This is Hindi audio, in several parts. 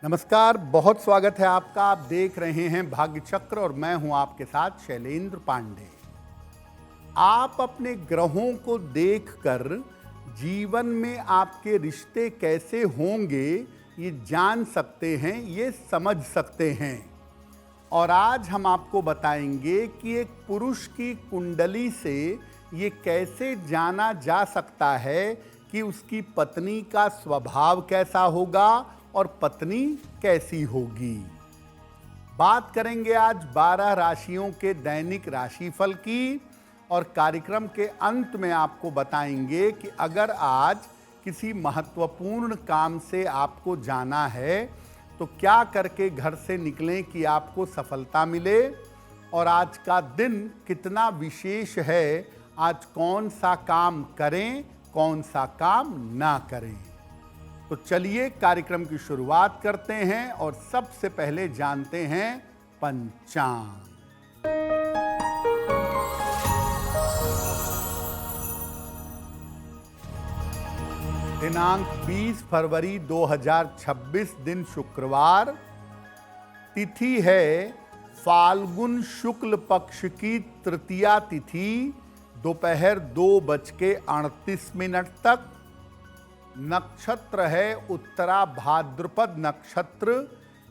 नमस्कार, बहुत स्वागत है आपका। आप देख रहे हैं भाग्य चक्र और मैं हूं आपके साथ शैलेंद्र पांडे। आप अपने ग्रहों को देखकर जीवन में आपके रिश्ते कैसे होंगे ये जान सकते हैं, ये समझ सकते हैं। और आज हम आपको बताएंगे कि एक पुरुष की कुंडली से ये कैसे जाना जा सकता है कि उसकी पत्नी का स्वभाव कैसा होगा और पत्नी कैसी होगी। बात करेंगे आज 12 राशियों के दैनिक राशिफल की और कार्यक्रम के अंत में आपको बताएंगे कि अगर आज किसी महत्वपूर्ण काम से आपको जाना है तो क्या करके घर से निकलें कि आपको सफलता मिले, और आज का दिन कितना विशेष है, आज कौन सा काम करें, कौन सा काम ना करें। तो चलिए कार्यक्रम की शुरुआत करते हैं और सबसे पहले जानते हैं पंचांग। दिनांक 20 फरवरी 2026, दिन शुक्रवार, तिथि है फाल्गुन शुक्ल पक्ष की तृतीया तिथि, दोपहर 2:38 तक। नक्षत्र है उत्तरा भाद्रपद नक्षत्र,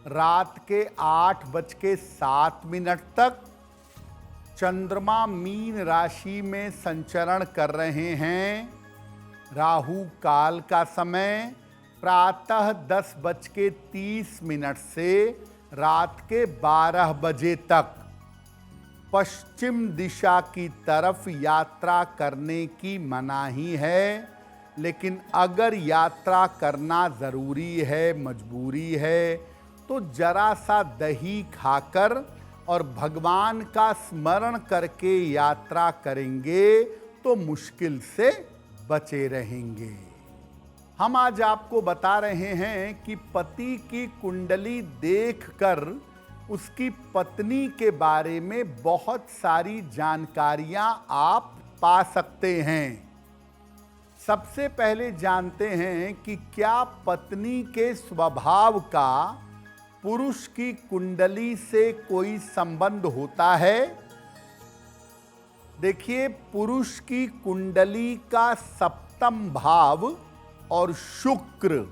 रात के 8:07 तक। चंद्रमा मीन राशि में संचरण कर रहे हैं। राहु काल का समय प्रातः 10:30 से रात के 12 बजे तक। पश्चिम दिशा की तरफ यात्रा करने की मनाही है, लेकिन अगर यात्रा करना ज़रूरी है, मजबूरी है, तो जरा सा दही खाकर और भगवान का स्मरण करके यात्रा करेंगे तो मुश्किल से बचे रहेंगे। हम आज आपको बता रहे हैं कि पति की कुंडली देखकर उसकी पत्नी के बारे में बहुत सारी जानकारियां आप पा सकते हैं। सबसे पहले जानते हैं कि क्या पत्नी के स्वभाव का पुरुष की कुंडली से कोई संबंध होता है। देखिए, पुरुष की कुंडली का सप्तम भाव और शुक्र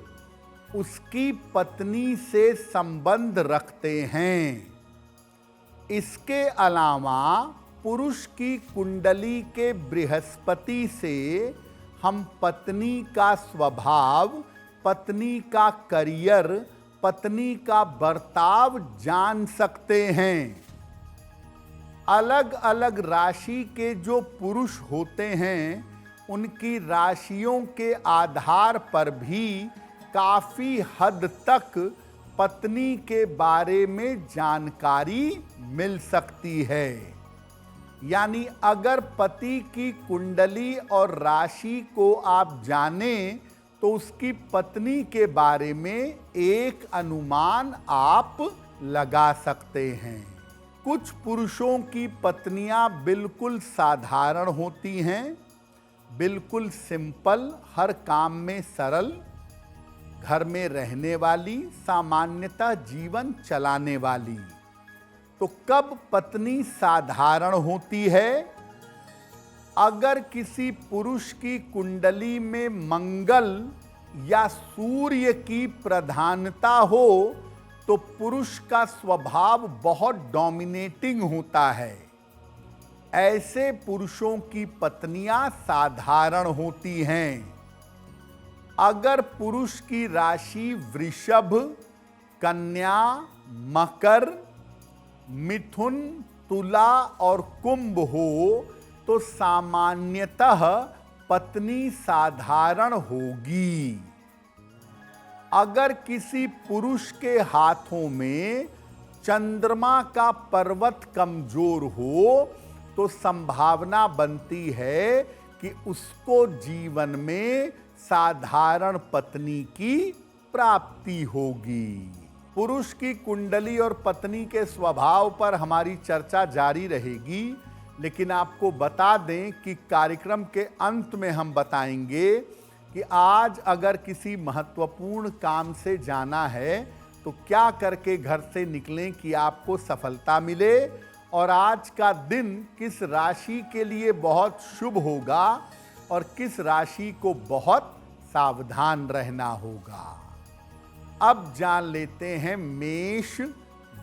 उसकी पत्नी से संबंध रखते हैं। इसके अलावा पुरुष की कुंडली के बृहस्पति से हम पत्नी का स्वभाव, पत्नी का करियर, पत्नी का बर्ताव जान सकते हैं। अलग अलग राशि के जो पुरुष होते हैं उनकी राशियों के आधार पर भी काफ़ी हद तक पत्नी के बारे में जानकारी मिल सकती है। यानी अगर पति की कुंडली और राशि को आप जानें तो उसकी पत्नी के बारे में एक अनुमान आप लगा सकते हैं। कुछ पुरुषों की पत्नियां बिल्कुल साधारण होती हैं, बिल्कुल सिंपल, हर काम में सरल, घर में रहने वाली, सामान्यतः जीवन चलाने वाली। तो कब पत्नी साधारण होती है? अगर किसी पुरुष की कुंडली में मंगल या सूर्य की प्रधानता हो तो पुरुष का स्वभाव बहुत डोमिनेटिंग होता है। ऐसे पुरुषों की पत्नियां साधारण होती हैं। अगर पुरुष की राशि वृषभ, कन्या, मकर, मिथुन, तुला और कुंभ हो तो सामान्यतः पत्नी साधारण होगी। अगर किसी पुरुष के हाथों में चंद्रमा का पर्वत कमजोर हो तो संभावना बनती है कि उसको जीवन में साधारण पत्नी की प्राप्ति होगी। पुरुष की कुंडली और पत्नी के स्वभाव पर हमारी चर्चा जारी रहेगी, लेकिन आपको बता दें कि कार्यक्रम के अंत में हम बताएंगे कि आज अगर किसी महत्वपूर्ण काम से जाना है तो क्या करके घर से निकलें कि आपको सफलता मिले। और आज का दिन किस राशि के लिए बहुत शुभ होगा और किस राशि को बहुत सावधान रहना होगा। अब जान लेते हैं मेष,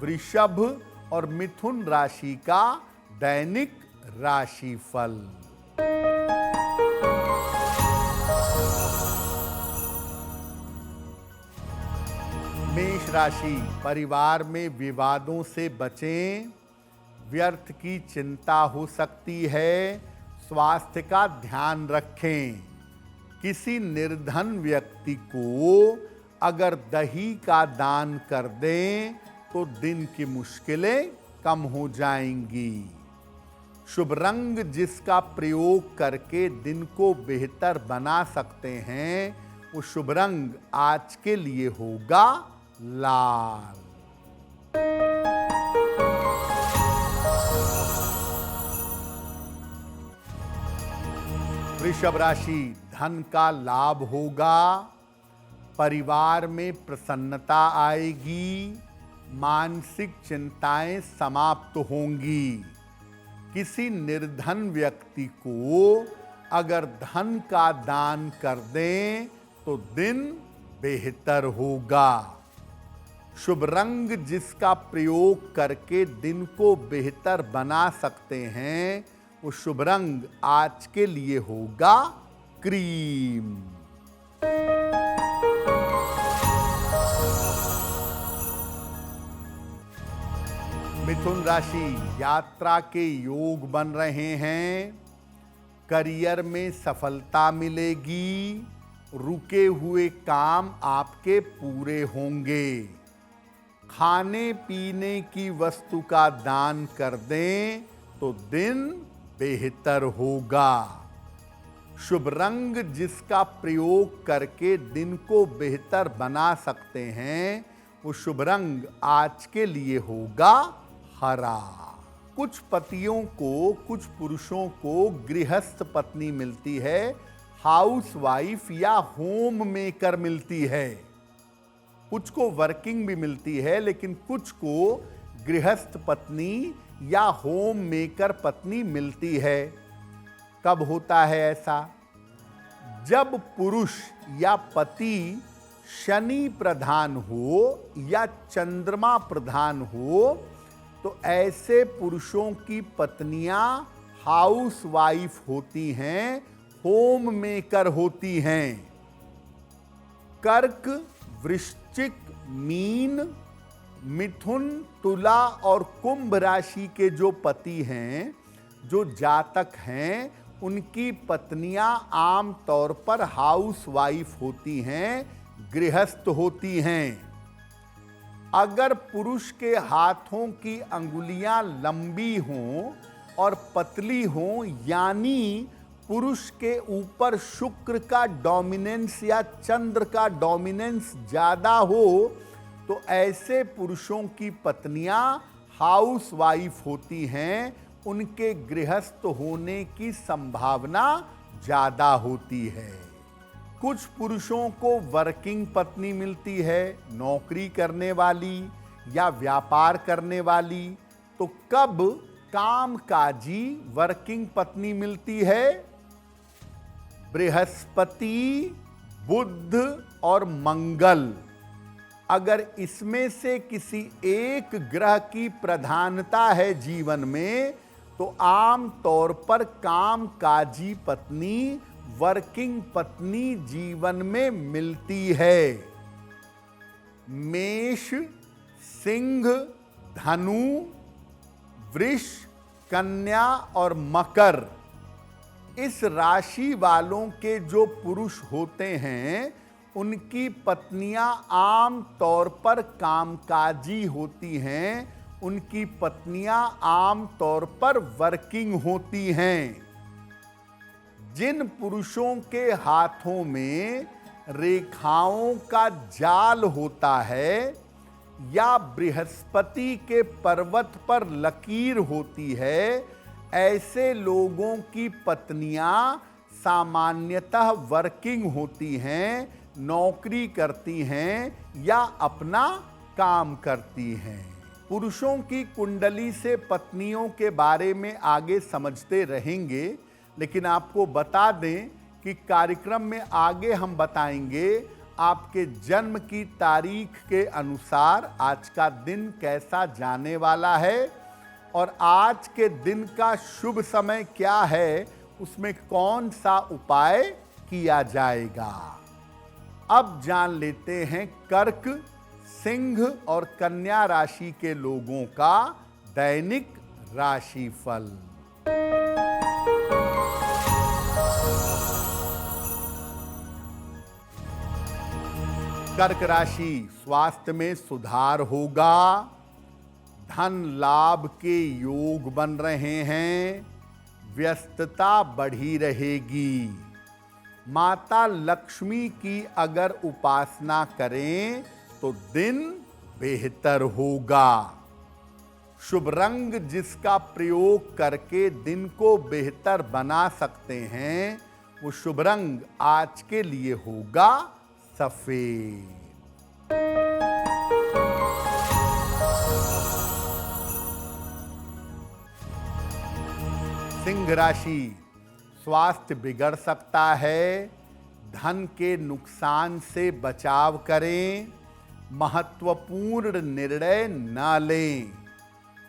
वृषभ और मिथुन राशि का दैनिक राशिफल। मेष राशि, परिवार में विवादों से बचें, व्यर्थ की चिंता हो सकती है, स्वास्थ्य का ध्यान रखें। किसी निर्धन व्यक्ति को अगर दही का दान कर दें तो दिन की मुश्किलें कम हो जाएंगी। शुभ रंग जिसका प्रयोग करके दिन को बेहतर बना सकते हैं, वो शुभ रंग आज के लिए होगा लाल। वृषभ राशि, धन का लाभ होगा, परिवार में प्रसन्नता आएगी, मानसिक चिंताएं समाप्त होंगी। किसी निर्धन व्यक्ति को अगर धन का दान कर दें तो दिन बेहतर होगा। शुभ रंग जिसका प्रयोग करके दिन को बेहतर बना सकते हैं, वो शुभ रंग आज के लिए होगा क्रीम। मिथुन राशि, यात्रा के योग बन रहे हैं, करियर में सफलता मिलेगी, रुके हुए काम आपके पूरे होंगे। खाने पीने की वस्तु का दान कर दें तो दिन बेहतर होगा। शुभ रंग जिसका प्रयोग करके दिन को बेहतर बना सकते हैं, वो शुभ रंग आज के लिए होगा हरा। कुछ पतियों को, कुछ पुरुषों को गृहस्थ पत्नी मिलती है, हाउस वाइफ या होम मेकर मिलती है। कुछ को वर्किंग भी मिलती है, लेकिन कुछ को गृहस्थ पत्नी या होम मेकर पत्नी मिलती है। कब होता है ऐसा? जब पुरुष या पति शनि प्रधान हो या चंद्रमा प्रधान हो, तो ऐसे पुरुषों की पत्नियां हाउस वाइफ होती हैं, होम मेकर होती हैं। कर्क, वृश्चिक, मीन, मिथुन, तुला और कुंभ राशि के जो पति हैं, जो जातक हैं, उनकी पत्नियां आम तौर पर हाउस वाइफ होती हैं, गृहस्थ होती हैं। अगर पुरुष के हाथों की अंगुलियां लंबी हों और पतली हों, यानी पुरुष के ऊपर शुक्र का डोमिनेंस या चंद्र का डोमिनेंस ज्यादा हो, तो ऐसे पुरुषों की पत्नियां हाउस वाइफ होती हैं, उनके गृहस्थ होने की संभावना ज्यादा होती है। कुछ पुरुषों को वर्किंग पत्नी मिलती है, नौकरी करने वाली या व्यापार करने वाली। तो कब कामकाजी वर्किंग पत्नी मिलती है? बृहस्पति, बुध और मंगल। अगर इसमें से किसी एक ग्रह की प्रधानता है जीवन में, तो आम तौर पर कामकाजी पत्नी, वर्किंग पत्नी जीवन में मिलती है। मेष, सिंह, धनु, वृष, कन्या और मकर, इस राशि वालों के जो पुरुष होते हैं, उनकी पत्नियां आम तौर पर कामकाजी होती हैं, उनकी पत्नियां आम तौर पर वर्किंग होती हैं। जिन पुरुषों के हाथों में रेखाओं का जाल होता है या बृहस्पति के पर्वत पर लकीर होती है, ऐसे लोगों की पत्नियां सामान्यतः वर्किंग होती हैं, नौकरी करती हैं या अपना काम करती हैं। पुरुषों की कुंडली से पत्नियों के बारे में आगे समझते रहेंगे, लेकिन आपको बता दें कि कार्यक्रम में आगे हम बताएंगे आपके जन्म की तारीख के अनुसार आज का दिन कैसा जाने वाला है और आज के दिन का शुभ समय क्या है, उसमें कौन सा उपाय किया जाएगा। अब जान लेते हैं कर्क, सिंह और कन्या राशि के लोगों का दैनिक राशिफल। कर्क राशि, स्वास्थ्य में सुधार होगा, धन लाभ के योग बन रहे हैं, व्यस्तता बढ़ी रहेगी। माता लक्ष्मी की अगर उपासना करें तो दिन बेहतर होगा। शुभ रंग जिसका प्रयोग करके दिन को बेहतर बना सकते हैं, वो शुभ रंग आज के लिए होगा सफेद। सिंह राशि, स्वास्थ्य बिगड़ सकता है, धन के नुकसान से बचाव करें, महत्वपूर्ण निर्णय न लें।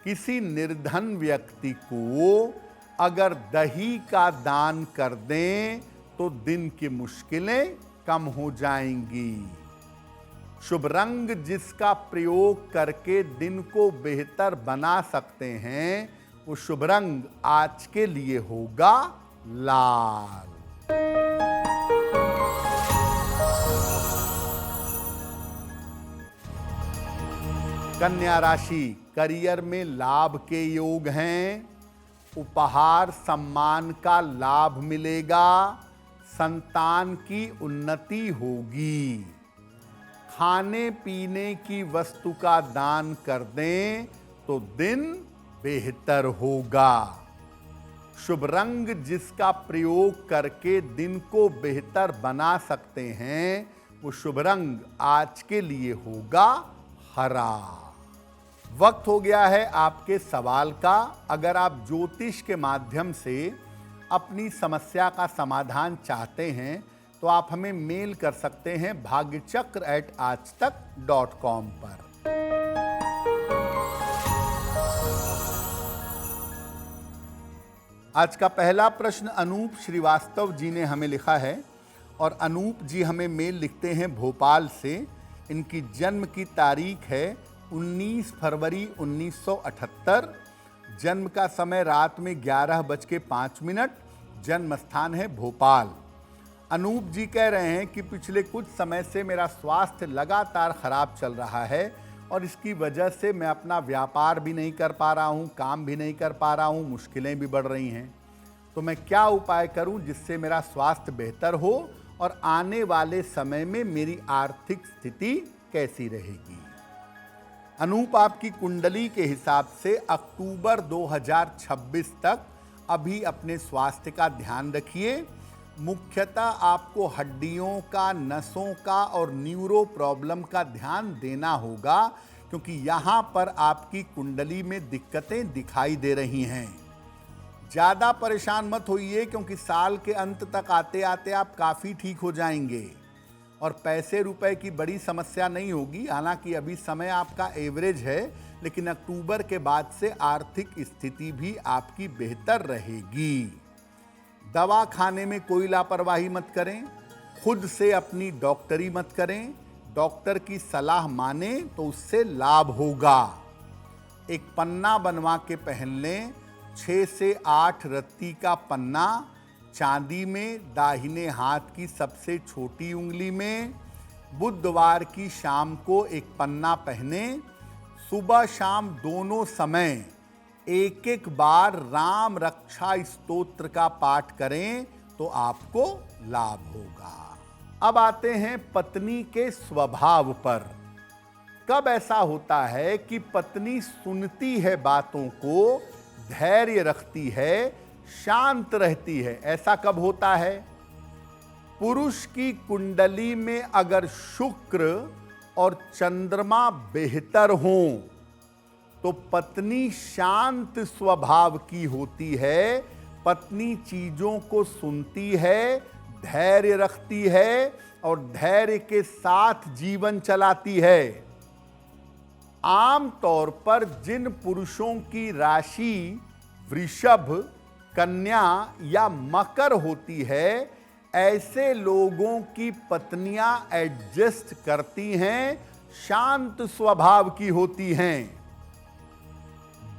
किसी निर्धन व्यक्ति को अगर दही का दान कर दें तो दिन की मुश्किलें कम हो जाएंगी। शुभ रंग जिसका प्रयोग करके दिन को बेहतर बना सकते हैं, वो शुभ रंग आज के लिए होगा लाल। कन्या राशि, करियर में लाभ के योग हैं, उपहार सम्मान का लाभ मिलेगा, संतान की उन्नति होगी। खाने पीने की वस्तु का दान कर दें तो दिन बेहतर होगा। शुभ रंग जिसका प्रयोग करके दिन को बेहतर बना सकते हैं, वो शुभ रंग आज के लिए होगा हरा। वक्त हो गया है आपके सवाल का। अगर आप ज्योतिष के माध्यम से अपनी समस्या का समाधान चाहते हैं तो आप हमें मेल कर सकते हैं bhagyachakra@aajtak.com पर। आज का पहला प्रश्न अनूप श्रीवास्तव जी ने हमें लिखा है और अनूप जी हमें मेल लिखते हैं भोपाल से। इनकी जन्म की तारीख है 19 फरवरी 1978, जन्म का समय रात में 11:05, जन्म स्थान है भोपाल। अनूप जी कह रहे हैं कि पिछले कुछ समय से मेरा स्वास्थ्य लगातार खराब चल रहा है और इसकी वजह से मैं अपना व्यापार भी नहीं कर पा रहा हूँ, काम भी नहीं कर पा रहा हूँ, मुश्किलें भी बढ़ रही हैं। तो मैं क्या उपाय करूँ जिससे मेरा स्वास्थ्य बेहतर हो और आने वाले समय में मेरी आर्थिक स्थिति कैसी रहेगी। अनूप, आपकी कुंडली के हिसाब से अक्टूबर 2026 तक अभी अपने स्वास्थ्य का ध्यान रखिए। मुख्यतः आपको हड्डियों का, नसों का और न्यूरो प्रॉब्लम का ध्यान देना होगा, क्योंकि यहाँ पर आपकी कुंडली में दिक्कतें दिखाई दे रही हैं। ज़्यादा परेशान मत होइए, क्योंकि साल के अंत तक आते आते आप काफ़ी ठीक हो जाएंगे और पैसे रुपए की बड़ी समस्या नहीं होगी। हालांकि अभी समय आपका एवरेज है, लेकिन अक्टूबर के बाद से आर्थिक स्थिति भी आपकी बेहतर रहेगी। दवा खाने में कोई लापरवाही मत करें, खुद से अपनी डॉक्टरी मत करें, डॉक्टर की सलाह माने तो उससे लाभ होगा। एक पन्ना बनवा के पहन लें, 6 से 8 रत्ती का पन्ना, चांदी में, दाहिने हाथ की सबसे छोटी उंगली में। बुधवार की शाम को एक पन्ना पहने, सुबह शाम दोनों समय एक एक बार राम रक्षा स्तोत्र का पाठ करें तो आपको लाभ होगा। अब आते हैं पत्नी के स्वभाव पर। कब ऐसा होता है कि पत्नी सुनती है बातों को, धैर्य रखती है, शांत रहती है? ऐसा कब होता है? पुरुष की कुंडली में अगर शुक्र और चंद्रमा बेहतर हों तो पत्नी शांत स्वभाव की होती है, पत्नी चीजों को सुनती है, धैर्य रखती है और धैर्य के साथ जीवन चलाती है। आम तौर पर जिन पुरुषों की राशि वृषभ, कन्या या मकर होती है, ऐसे लोगों की पत्नियां एडजस्ट करती हैं, शांत स्वभाव की होती हैं।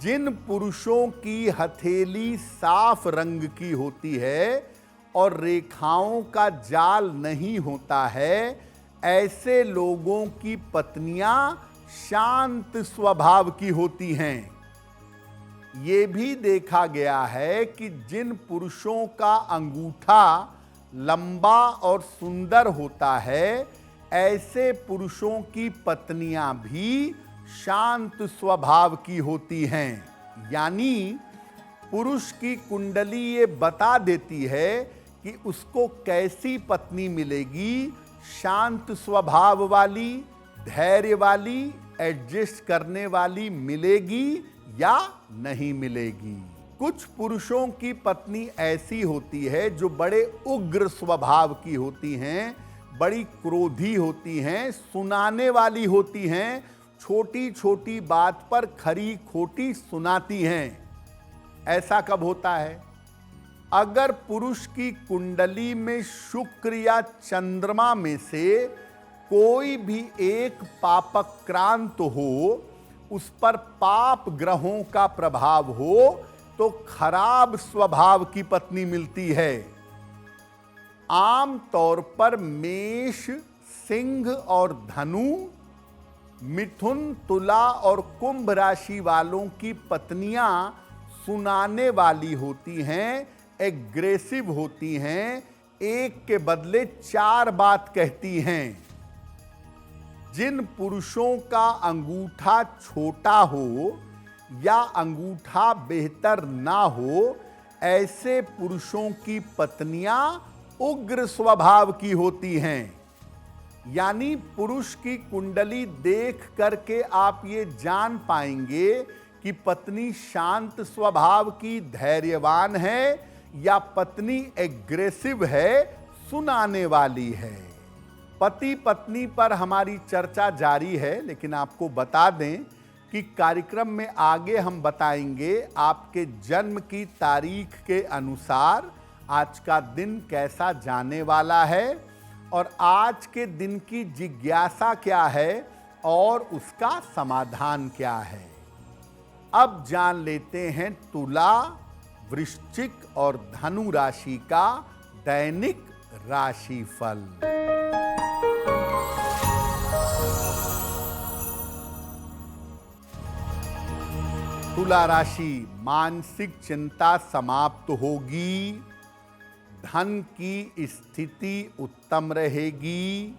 जिन पुरुषों की हथेली साफ रंग की होती है और रेखाओं का जाल नहीं होता है, ऐसे लोगों की पत्नियां शांत स्वभाव की होती हैं। ये भी देखा गया है कि जिन पुरुषों का अंगूठा लंबा और सुंदर होता है, ऐसे पुरुषों की पत्नियां भी शांत स्वभाव की होती हैं। यानी पुरुष की कुंडली ये बता देती है कि उसको कैसी पत्नी मिलेगी, शांत स्वभाव वाली, धैर्य वाली, एडजस्ट करने वाली मिलेगी या नहीं मिलेगी। कुछ पुरुषों की पत्नी ऐसी होती है जो बड़े उग्र स्वभाव की होती हैं, बड़ी क्रोधी होती हैं, सुनाने वाली होती हैं, छोटी छोटी बात पर खरी खोटी सुनाती हैं। ऐसा कब होता है? अगर पुरुष की कुंडली में शुक्र या चंद्रमा में से कोई भी एक पापक्रांत हो, उस पर पाप ग्रहों का प्रभाव हो, तो खराब स्वभाव की पत्नी मिलती है। आम तौर पर मेष, सिंह और धनु, मिथुन, तुला और कुंभ राशि वालों की पत्नियां सुनाने वाली होती हैं, एग्रेसिव होती हैं, एक के बदले चार बात कहती हैं। जिन पुरुषों का अंगूठा छोटा हो या अंगूठा बेहतर ना हो, ऐसे पुरुषों की पत्नियां उग्र स्वभाव की होती हैं। यानी पुरुष की कुंडली देख करके आप ये जान पाएंगे कि पत्नी शांत स्वभाव की, धैर्यवान है या पत्नी एग्रेसिव है, सुनाने वाली है। पति पत्नी पर हमारी चर्चा जारी है, लेकिन आपको बता दें कि कार्यक्रम में आगे हम बताएंगे आपके जन्म की तारीख के अनुसार आज का दिन कैसा जाने वाला है और आज के दिन की जिज्ञासा क्या है और उसका समाधान क्या है। अब जान लेते हैं तुला, वृश्चिक और धनु राशि का दैनिक राशिफल। तुला राशि, मानसिक चिंता समाप्त होगी, धन की स्थिति उत्तम रहेगी,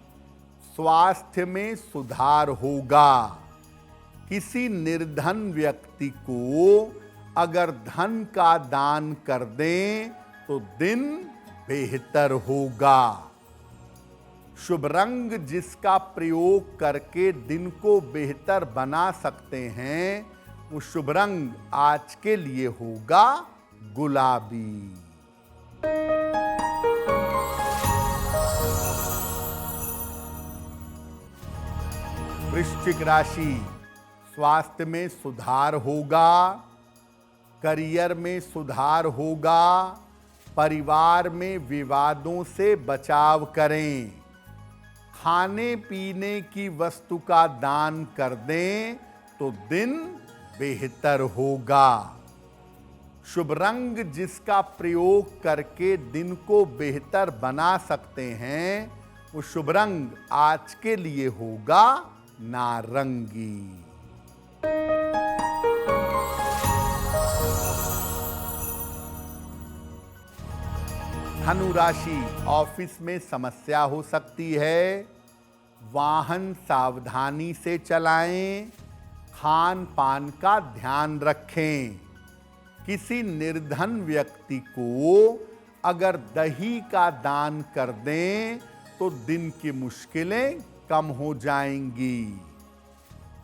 स्वास्थ्य में सुधार होगा। किसी निर्धन व्यक्ति को अगर धन का दान कर दें तो दिन बेहतर होगा। शुभ रंग जिसका प्रयोग करके दिन को बेहतर बना सकते हैं, वो शुभ रंग आज के लिए होगा गुलाबी। वृश्चिक राशि, स्वास्थ्य में सुधार होगा, करियर में सुधार होगा, परिवार में विवादों से बचाव करें, खाने पीने की वस्तु का दान कर दें तो दिन बेहतर होगा। शुभ रंग जिसका प्रयोग करके दिन को बेहतर बना सकते हैं, वो शुभ रंग आज के लिए होगा नारंगी। धनु राशि, ऑफिस में समस्या हो सकती है, वाहन सावधानी से चलाएं, खान पान का ध्यान रखें। किसी निर्धन व्यक्ति को अगर दही का दान कर दें तो दिन की मुश्किलें कम हो जाएंगी।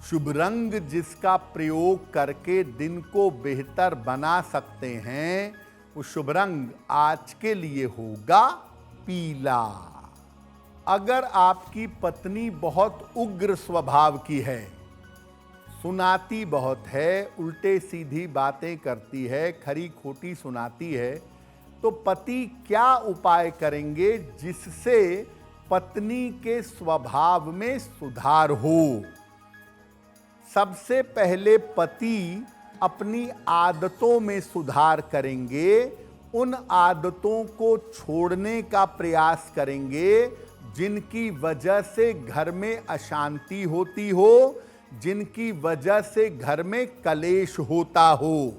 शुभ रंग जिसका प्रयोग करके दिन को बेहतर बना सकते हैं, वो शुभ रंग आज के लिए होगा पीला। अगर आपकी पत्नी बहुत उग्र स्वभाव की है, सुनाती बहुत है, उल्टे सीधी बातें करती है, खरी खोटी सुनाती है, तो पति क्या उपाय करेंगे जिससे पत्नी के स्वभाव में सुधार हो? सबसे पहले पति अपनी आदतों में सुधार करेंगे, उन आदतों को छोड़ने का प्रयास करेंगे जिनकी वजह से घर में अशांति होती हो, जिनकी वजह से घर में कलेश होता हो।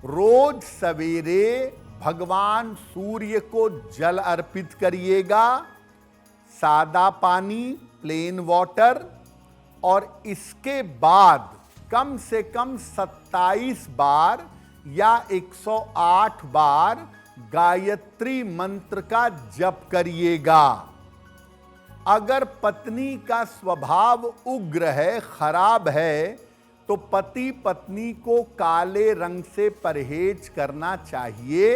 रोज सवेरे भगवान सूर्य को जल अर्पित करिएगा, सादा पानी, प्लेन वाटर, और इसके बाद कम से कम 27 बार या 108 बार गायत्री मंत्र का जप करिएगा। अगर पत्नी का स्वभाव उग्र है, खराब है, तो पति पत्नी को काले रंग से परहेज करना चाहिए।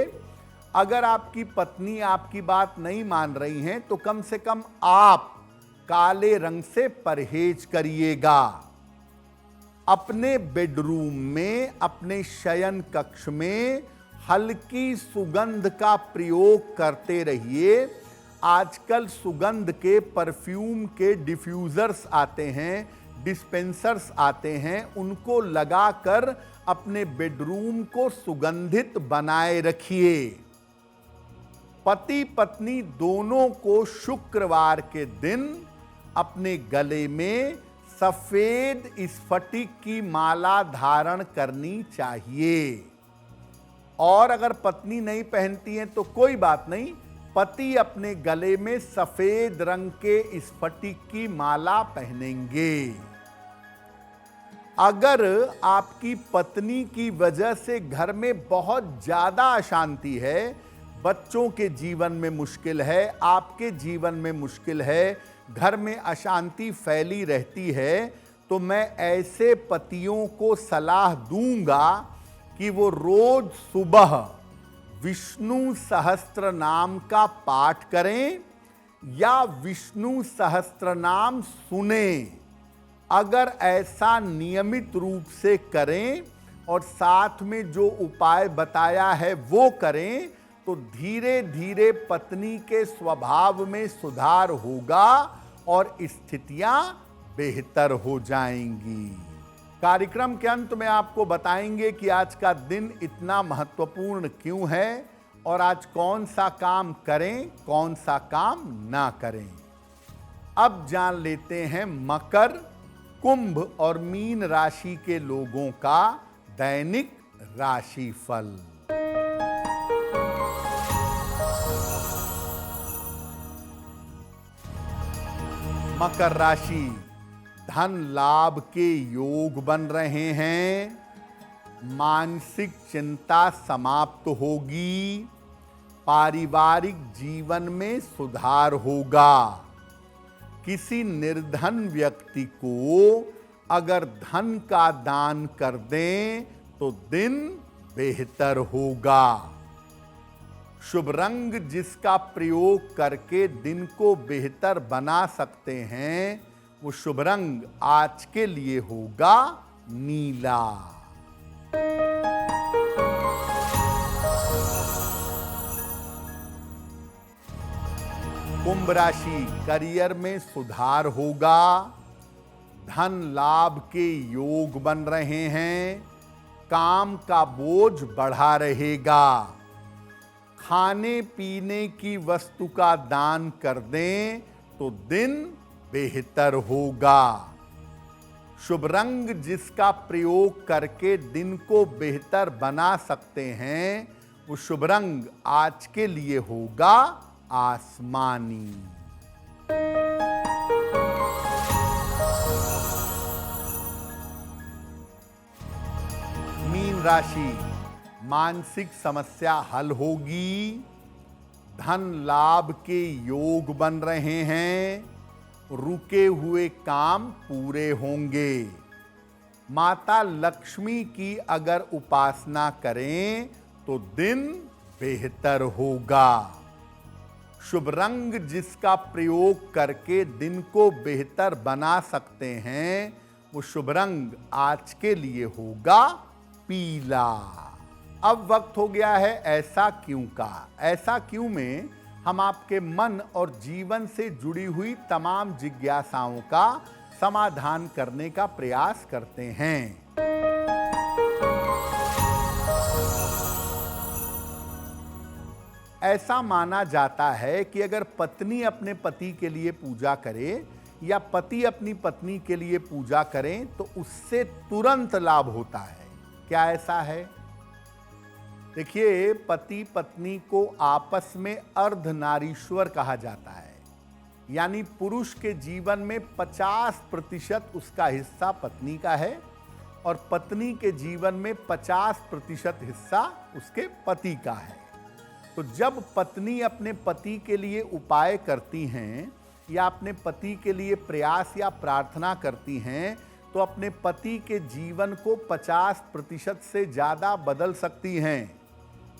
अगर आपकी पत्नी आपकी बात नहीं मान रही हैं, तो कम से कम आप काले रंग से परहेज करिएगा। अपने बेडरूम में, अपने शयन कक्ष में हल्की सुगंध का प्रयोग करते रहिए। आजकल सुगंध के, परफ्यूम के डिफ्यूजर्स आते हैं, डिस्पेंसर्स आते हैं, उनको लगाकर अपने बेडरूम को सुगंधित बनाए रखिए। पति पत्नी दोनों को शुक्रवार के दिन अपने गले में सफेद स्फटिक की माला धारण करनी चाहिए। और अगर पत्नी नहीं पहनती है तो कोई बात नहीं, पति अपने गले में सफेद रंग के स्फटिक की माला पहनेंगे। अगर आपकी पत्नी की वजह से घर में बहुत ज्यादा अशांति है, बच्चों के जीवन में मुश्किल है, आपके जीवन में मुश्किल है, घर में अशांति फैली रहती है, तो मैं ऐसे पतियों को सलाह दूंगा कि वो रोज सुबह विष्णु सहस्त्र नाम का पाठ करें या विष्णु सहस्त्र नाम सुने। अगर ऐसा नियमित रूप से करें और साथ में जो उपाय बताया है वो करें, तो धीरे धीरे पत्नी के स्वभाव में सुधार होगा और स्थितियां बेहतर हो जाएंगी। कार्यक्रम के अंत में आपको बताएंगे कि आज का दिन इतना महत्वपूर्ण क्यों है और आज कौन सा काम करें, कौन सा काम ना करें। अब जान लेते हैं मकर, कुंभ और मीन राशि के लोगों का दैनिक राशिफल। मकर राशि, धन लाभ के योग बन रहे हैं, मानसिक चिंता समाप्त होगी, पारिवारिक जीवन में सुधार होगा। किसी निर्धन व्यक्ति को अगर धन का दान कर दें तो दिन बेहतर होगा। शुभ रंग जिसका प्रयोग करके दिन को बेहतर बना सकते हैं, वो शुभ रंग आज के लिए होगा नीला। कुंभ राशि, करियर में सुधार होगा, धन लाभ के योग बन रहे हैं, काम का बोझ बढ़ा रहेगा। खाने पीने की वस्तु का दान कर दें तो दिन बेहतर होगा। शुभ रंग जिसका प्रयोग करके दिन को बेहतर बना सकते हैं, वो शुभ रंग आज के लिए होगा आसमानी। मीन राशि, मानसिक समस्या हल होगी, धन लाभ के योग बन रहे हैं, रुके हुए काम पूरे होंगे। माता लक्ष्मी की अगर उपासना करें तो दिन बेहतर होगा। शुभ रंग जिसका प्रयोग करके दिन को बेहतर बना सकते हैं, वो शुभ रंग आज के लिए होगा पीला। अब वक्त हो गया है ऐसा क्यों का। ऐसा क्यों में हम आपके मन और जीवन से जुड़ी हुई तमाम जिज्ञासाओं का समाधान करने का प्रयास करते हैं। ऐसा माना जाता है कि अगर पत्नी अपने पति के लिए पूजा करे या पति अपनी पत्नी के लिए पूजा करें तो उससे तुरंत लाभ होता है। क्या ऐसा है? देखिए, पति पत्नी को आपस में अर्धनारीश्वर कहा जाता है, यानी पुरुष के जीवन में 50% उसका हिस्सा पत्नी का है और पत्नी के जीवन में 50% हिस्सा उसके पति का है। तो जब पत्नी अपने पति के लिए उपाय करती हैं या अपने पति के लिए प्रयास या प्रार्थना करती हैं तो अपने पति के जीवन को 50% से ज़्यादा बदल सकती हैं।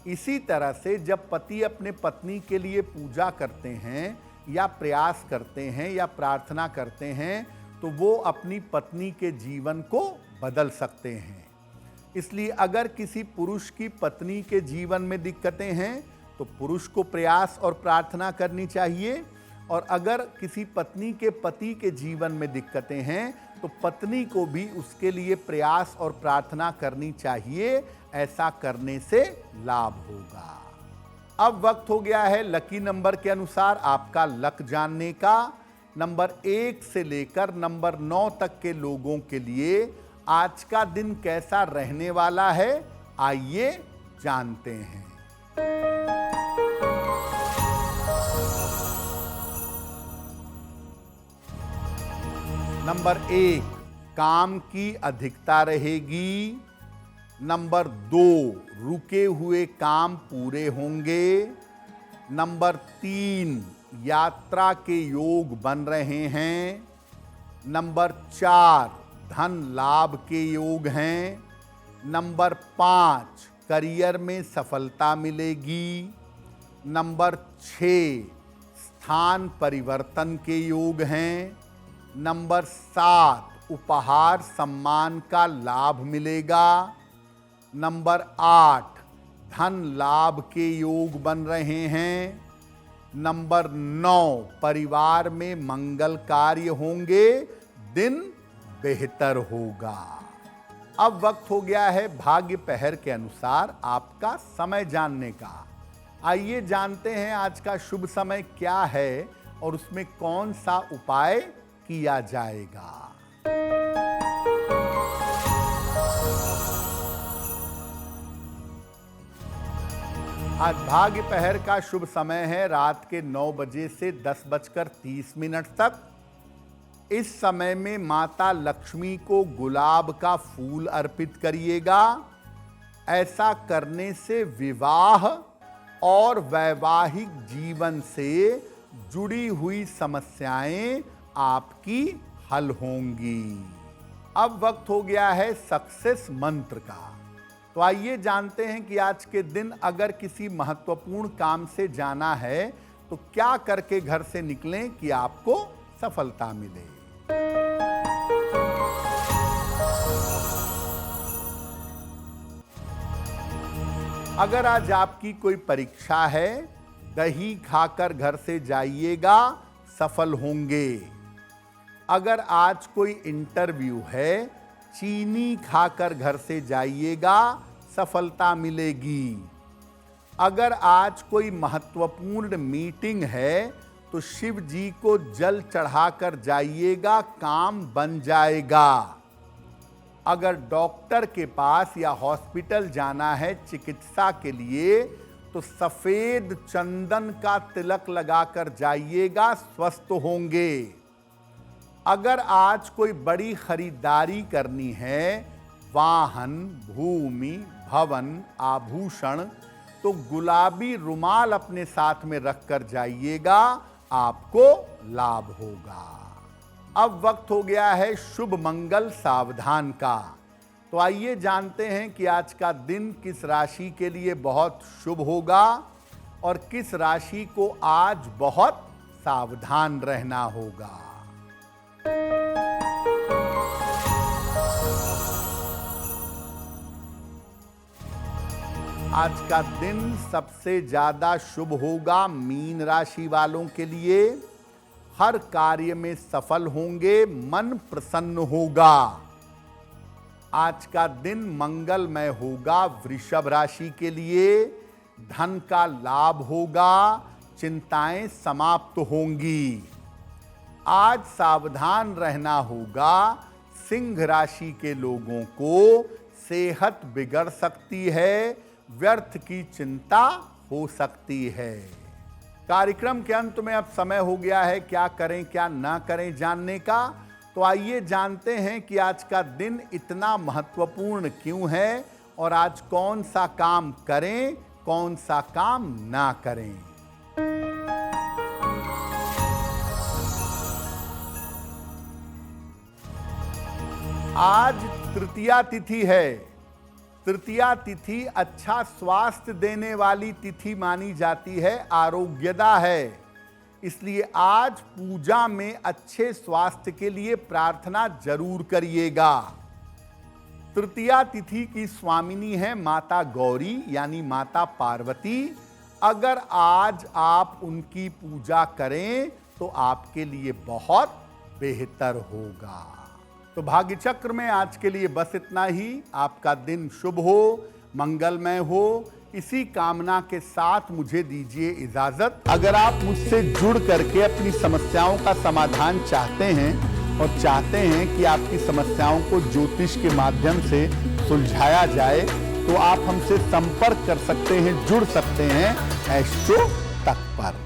इसी तरह से जब पति अपने पत्नी के लिए पूजा करते हैं या प्रयास करते हैं या प्रार्थना करते हैं तो वो अपनी पत्नी के जीवन को बदल सकते हैं। इसलिए अगर किसी पुरुष की पत्नी के जीवन में दिक्कतें हैं तो पुरुष को प्रयास और प्रार्थना करनी चाहिए, और अगर किसी पत्नी के पति के जीवन में दिक्कतें हैं तो पत्नी को भी उसके लिए प्रयास और प्रार्थना करनी चाहिए। ऐसा करने से लाभ होगा। अब वक्त हो गया है लकी नंबर के अनुसार आपका लक जानने का। नंबर 1 से लेकर नंबर 9 तक के लोगों के लिए आज का दिन कैसा रहने वाला है, आइए जानते हैं। नंबर 1, काम की अधिकता रहेगी। नंबर 2, रुके हुए काम पूरे होंगे। नंबर 3, यात्रा के योग बन रहे हैं। नंबर 4, धन लाभ के योग हैं। नंबर 5, करियर में सफलता मिलेगी। नंबर 6, स्थान परिवर्तन के योग हैं। नंबर 7, उपहार सम्मान का लाभ मिलेगा। नंबर 8, धन लाभ के योग बन रहे हैं। नंबर 9, परिवार में मंगल कार्य होंगे, दिन बेहतर होगा। अब वक्त हो गया है भाग्य पहर के अनुसार आपका समय जानने का। आइए जानते हैं आज का शुभ समय क्या है और उसमें कौन सा उपाय किया जाएगा। आज भाग्य पहर का शुभ समय है रात के 9 बजे से 10:30 तक। इस समय में माता लक्ष्मी को गुलाब का फूल अर्पित करिएगा। ऐसा करने से विवाह और वैवाहिक जीवन से जुड़ी हुई समस्याएं आपकी हल होंगी। अब वक्त हो गया है सक्सेस मंत्र का। तो आइए जानते हैं कि आज के दिन अगर किसी महत्वपूर्ण काम से जाना है तो क्या करके घर से निकलें कि आपको सफलता मिले। अगर आज आपकी कोई परीक्षा है, दही खाकर घर से जाइएगा, सफल होंगे। अगर आज कोई इंटरव्यू है, चीनी खाकर घर से जाइएगा, सफलता मिलेगी। अगर आज कोई महत्वपूर्ण मीटिंग है तो शिव जी को जल चढ़ाकर जाइएगा, काम बन जाएगा। अगर डॉक्टर के पास या हॉस्पिटल जाना है चिकित्सा के लिए तो सफेद चंदन का तिलक लगाकर जाइएगा, स्वस्थ होंगे। अगर आज कोई बड़ी खरीदारी करनी है, वाहन, भूमि, भवन, आभूषण, तो गुलाबी रुमाल अपने साथ में रखकर जाइएगा, आपको लाभ होगा। अब वक्त हो गया है शुभ मंगल सावधान का। तो आइए जानते हैं कि आज का दिन किस राशि के लिए बहुत शुभ होगा और किस राशि को आज बहुत सावधान रहना होगा। आज का दिन सबसे ज्यादा शुभ होगा मीन राशि वालों के लिए। हर कार्य में सफल होंगे, मन प्रसन्न होगा। आज का दिन मंगलमय होगा वृषभ राशि के लिए। धन का लाभ होगा, चिंताएं समाप्त होंगी। आज सावधान रहना होगा सिंह राशि के लोगों को। सेहत बिगड़ सकती है, व्यर्थ की चिंता हो सकती है। कार्यक्रम के अंत में अब समय हो गया है क्या करें क्या ना करें जानने का। तो आइए जानते हैं कि आज का दिन इतना महत्वपूर्ण क्यों है और आज कौन सा काम करें, कौन सा काम ना करें। आज तृतीया तिथि है। तृतीया तिथि अच्छा स्वास्थ्य देने वाली तिथि मानी जाती है, आरोग्यदा है। इसलिए आज पूजा में अच्छे स्वास्थ्य के लिए प्रार्थना जरूर करिएगा। तृतीया तिथि की स्वामिनी है माता गौरी यानी माता पार्वती। अगर आज आप उनकी पूजा करें तो आपके लिए बहुत बेहतर होगा। तो भाग्य चक्र में आज के लिए बस इतना ही। आपका दिन शुभ हो, मंगलमय हो, इसी कामना के साथ मुझे दीजिए इजाजत। अगर आप मुझसे जुड़ करके अपनी समस्याओं का समाधान चाहते हैं और चाहते हैं कि आपकी समस्याओं को ज्योतिष के माध्यम से सुलझाया जाए तो आप हमसे संपर्क कर सकते हैं, जुड़ सकते हैं एस्ट्रो तक पर।